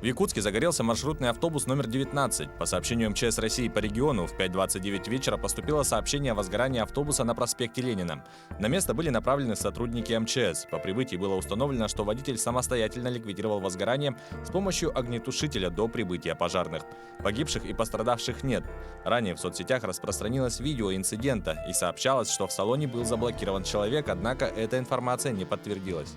В Якутске загорелся маршрутный автобус номер 19. По сообщению МЧС России по региону, в 5:29 вечера поступило сообщение о возгорании автобуса на проспекте Ленина. На место были направлены сотрудники МЧС. По прибытии было установлено, что водитель самостоятельно ликвидировал возгорание с помощью огнетушителя до прибытия пожарных. Погибших и пострадавших нет. Ранее в соцсетях распространилось видео инцидента и сообщалось, что в салоне был заблокирован человек, однако эта информация не подтвердилась.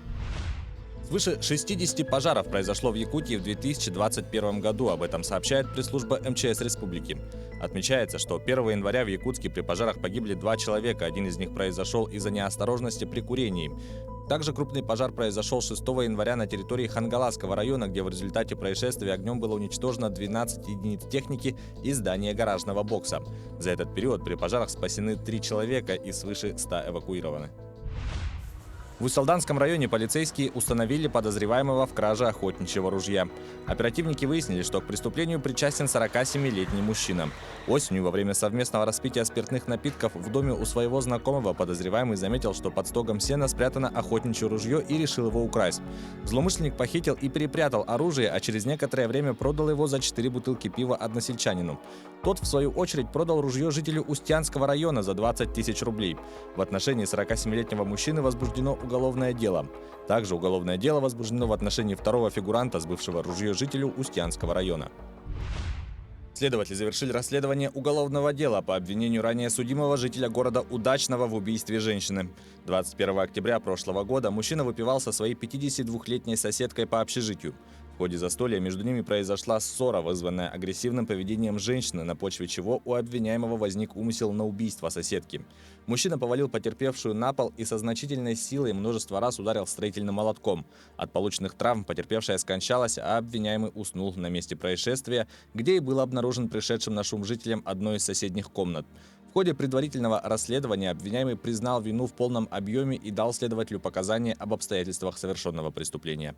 Свыше 60 пожаров произошло в Якутии в 2021 году. Об этом сообщает пресс-служба МЧС Республики. Отмечается, что 1 января в Якутске при пожарах погибли 2 человека. Один из них произошел из-за неосторожности при курении. Также крупный пожар произошел 6 января на территории Хангаласского района, где в результате происшествия огнем было уничтожено 12 единиц техники и здание гаражного бокса. За этот период при пожарах спасены 3 человека и свыше 100 эвакуированы. В Усалданском районе полицейские установили подозреваемого в краже охотничьего ружья. Оперативники выяснили, что к преступлению причастен 47-летний мужчина. Осенью во время совместного распития спиртных напитков в доме у своего знакомого подозреваемый заметил, что под стогом сена спрятано охотничье ружье и решил его украсть. Злоумышленник похитил и перепрятал оружие, а через некоторое время продал его за 4 бутылки пива односельчанину. Тот, в свою очередь, продал ружье жителю Устьянского района за 20 тысяч рублей. В отношении 47-летнего мужчины возбуждено уголовное дело. Также уголовное дело возбуждено в отношении второго фигуранта, сбывшего ружье жителю Устьянского района. Следователи завершили расследование уголовного дела по обвинению ранее судимого жителя города Удачного в убийстве женщины. 21 октября прошлого года мужчина выпивал со своей 52-летней соседкой по общежитию. В ходе застолья между ними произошла ссора, вызванная агрессивным поведением женщины, на почве чего у обвиняемого возник умысел на убийство соседки. Мужчина повалил потерпевшую на пол и со значительной силой множество раз ударил строительным молотком. От полученных травм потерпевшая скончалась, а обвиняемый уснул на месте происшествия, где и был обнаружен пришедшим на шум жителем одной из соседних комнат. В ходе предварительного расследования обвиняемый признал вину в полном объеме и дал следователю показания об обстоятельствах совершенного преступления.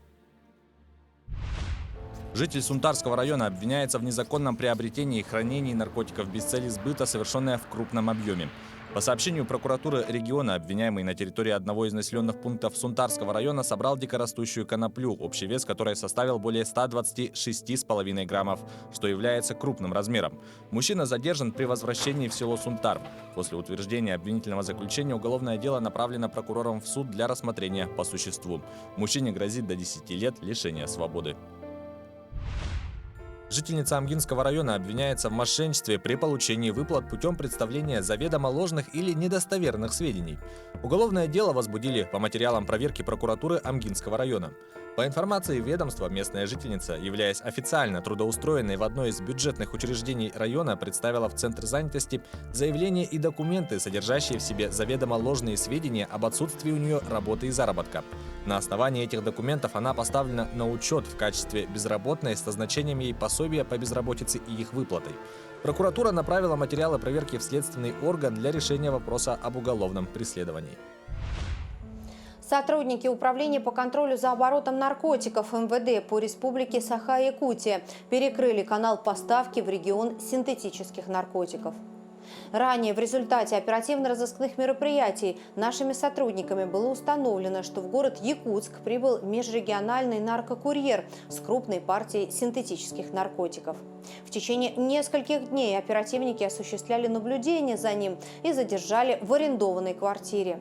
Житель Сунтарского района обвиняется в незаконном приобретении и хранении наркотиков без цели сбыта, совершенное в крупном объеме. По сообщению прокуратуры региона, обвиняемый на территории одного из населенных пунктов Сунтарского района собрал дикорастущую коноплю, общий вес которой составил более 126,5 граммов, что является крупным размером. Мужчина задержан при возвращении в село Сунтар. После утверждения обвинительного заключения уголовное дело направлено прокурором в суд для рассмотрения по существу. Мужчине грозит до 10 лет лишения свободы. Жительница Амгинского района обвиняется в мошенничестве при получении выплат путем представления заведомо ложных или недостоверных сведений. Уголовное дело возбудили по материалам проверки прокуратуры Амгинского района. По информации ведомства, местная жительница, являясь официально трудоустроенной в одной из бюджетных учреждений района, представила в Центр занятости заявления и документы, содержащие в себе заведомо ложные сведения об отсутствии у нее работы и заработка. На основании этих документов она поставлена на учет в качестве безработной с назначением ей пособия по безработице и их выплатой. Прокуратура направила материалы проверки в следственный орган для решения вопроса об уголовном преследовании. Сотрудники Управления по контролю за оборотом наркотиков МВД по республике Саха-Якутия перекрыли канал поставки в регион синтетических наркотиков. Ранее в результате оперативно-розыскных мероприятий нашими сотрудниками было установлено, что в город Якутск прибыл межрегиональный наркокурьер с крупной партией синтетических наркотиков. В течение нескольких дней оперативники осуществляли наблюдение за ним и задержали в арендованной квартире.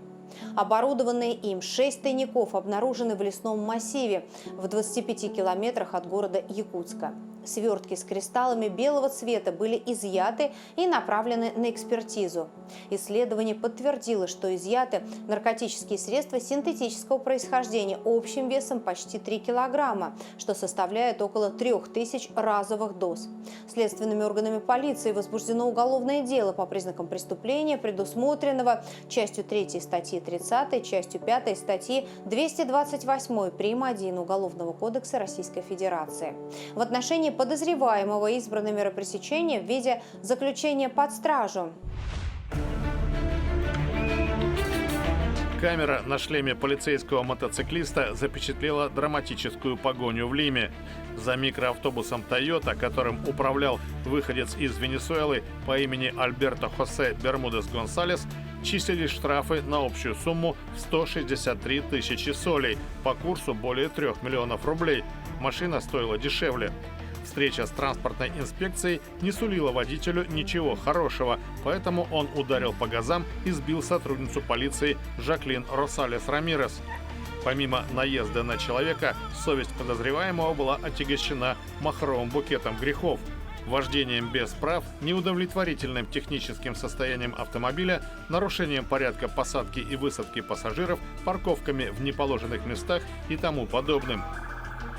Оборудованные им 6 тайников обнаружены в лесном массиве в 25 километрах от города Якутска. Свертки с кристаллами белого цвета были изъяты и направлены на экспертизу. Исследование подтвердило, что изъяты наркотические средства синтетического происхождения общим весом почти 3 килограмма, что составляет около 3000 разовых доз. Следственными органами полиции возбуждено уголовное дело по признакам преступления, предусмотренного частью 3 статьи 30, частью 5 статьи 228 прим. 1 Уголовного кодекса Российской Федерации. В отношении подозреваемого избраны меры пресечения в виде заключения под стражу. Камера на шлеме полицейского мотоциклиста запечатлела драматическую погоню в Лиме. За микроавтобусом Toyota, которым управлял выходец из Венесуэлы по имени Альберто Хосе Бермудес Гонсалес, числились штрафы на общую сумму в 163 тысячи солей, по курсу более 3 миллионов рублей. Машина стоила дешевле. Встреча с транспортной инспекцией не сулила водителю ничего хорошего, поэтому он ударил по газам и сбил сотрудницу полиции Жаклин Росалес Рамирес. Помимо наезда на человека, совесть подозреваемого была отягощена махровым букетом грехов: вождением без прав, неудовлетворительным техническим состоянием автомобиля, нарушением порядка посадки и высадки пассажиров, парковками в неположенных местах и тому подобным.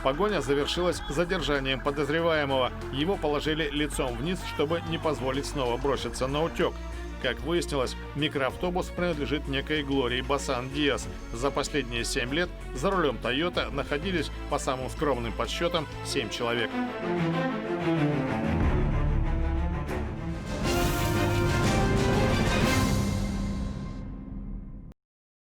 Погоня завершилась задержанием подозреваемого. Его положили лицом вниз, чтобы не позволить снова броситься на утек. Как выяснилось, микроавтобус принадлежит некой Глории Басан-Диас. За последние 7 лет за рулем Toyota находились, по самым скромным подсчетам, 7 человек.